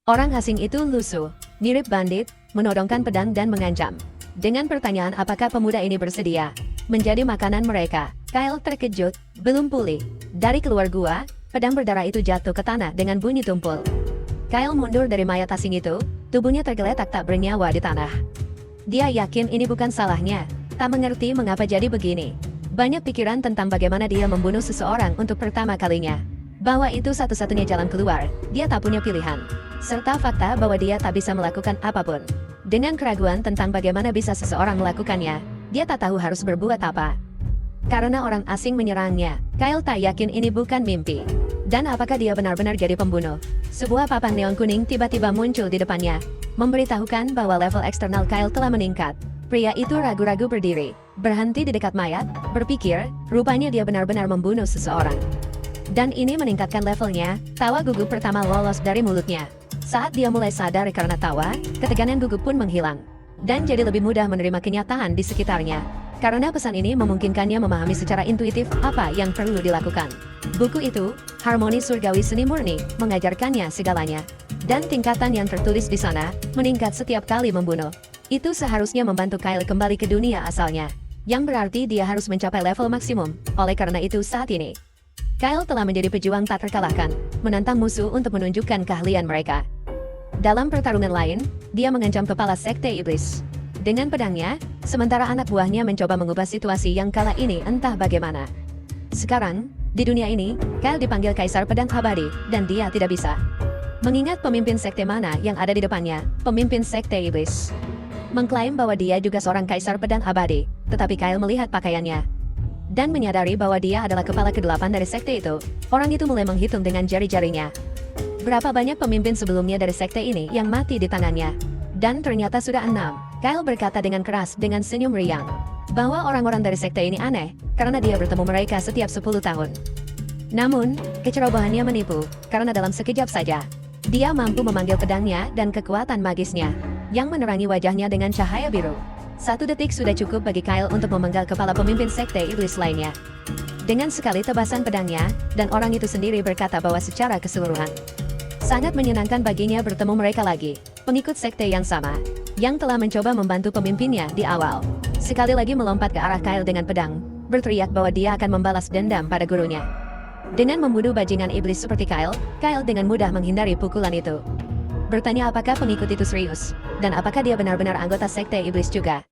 Orang asing itu lusuh, mirip bandit, menodongkan pedang dan mengancam. Dengan pertanyaan apakah pemuda ini bersedia menjadi makanan mereka, Kyle terkejut, belum pulih. Dari keluar gua, pedang berdarah itu jatuh ke tanah dengan bunyi tumpul. Kyle mundur dari mayat asing itu, tubuhnya tergeletak tak bernyawa di tanah. Dia yakin ini bukan salahnya, tak mengerti mengapa jadi begini. Banyak pikiran tentang bagaimana dia membunuh seseorang untuk pertama kalinya. Bahwa itu satu-satunya jalan keluar, dia tak punya pilihan. Serta fakta bahwa dia tak bisa melakukan apapun. Dengan keraguan tentang bagaimana bisa seseorang melakukannya, dia tak tahu harus berbuat apa. Karena orang asing menyerangnya, Kyle tak yakin ini bukan mimpi. Dan apakah dia benar-benar jadi pembunuh? Sebuah papan neon kuning tiba-tiba muncul di depannya, memberitahukan bahwa level eksternal Kyle telah meningkat. Pria itu ragu-ragu berdiri, berhenti di dekat mayat, berpikir, rupanya dia benar-benar membunuh seseorang. Dan ini meningkatkan levelnya, tawa gugup pertama lolos dari mulutnya. Saat dia mulai sadar karena tawa, ketegangan gugup pun menghilang. Dan jadi lebih mudah menerima kenyataan di sekitarnya. Karena pesan ini memungkinkannya memahami secara intuitif apa yang perlu dilakukan. Buku itu, Harmoni Surgawi Seni Murni, mengajarkannya segalanya. Dan tingkatan yang tertulis di sana, meningkat setiap kali membunuh. Itu seharusnya membantu Kyle kembali ke dunia asalnya. Yang berarti dia harus mencapai level maksimum, oleh karena itu saat ini. Kyle telah menjadi pejuang tak terkalahkan, menantang musuh untuk menunjukkan keahlian mereka. Dalam pertarungan lain, dia mengancam kepala sekte iblis. Dengan pedangnya, sementara anak buahnya mencoba mengubah situasi yang kala ini entah bagaimana. Sekarang, di dunia ini, Kyle dipanggil Kaisar Pedang Abadi, dan dia tidak bisa mengingat pemimpin sekte mana yang ada di depannya, pemimpin sekte iblis. Mengklaim bahwa dia juga seorang Kaisar Pedang Abadi, tetapi Kyle melihat pakaiannya dan menyadari bahwa dia adalah kepala ke-8 dari sekte itu. Orang itu mulai menghitung dengan jari-jarinya. Berapa banyak pemimpin sebelumnya dari sekte ini yang mati di tangannya? Dan ternyata sudah 6. Kyle berkata dengan keras dengan senyum riang bahwa orang-orang dari sekte ini aneh, karena dia bertemu mereka setiap 10 tahun. Namun, kecerobohannya menipu, karena dalam sekejap saja, dia mampu memanggil pedangnya dan kekuatan magisnya, yang menerangi wajahnya dengan cahaya biru. 1 detik sudah cukup bagi Kyle untuk memenggal kepala pemimpin sekte iblis lainnya. Dengan sekali tebasan pedangnya, dan orang itu sendiri berkata bahwa secara keseluruhan, sangat menyenangkan baginya bertemu mereka lagi, pengikut sekte yang sama, yang telah mencoba membantu pemimpinnya di awal. Sekali lagi melompat ke arah Kyle dengan pedang, berteriak bahwa dia akan membalas dendam pada gurunya. Dengan membunuh bajingan iblis seperti Kyle, Kyle dengan mudah menghindari pukulan itu. Bertanya apakah pengikut itu serius, dan apakah dia benar-benar anggota sekte iblis juga.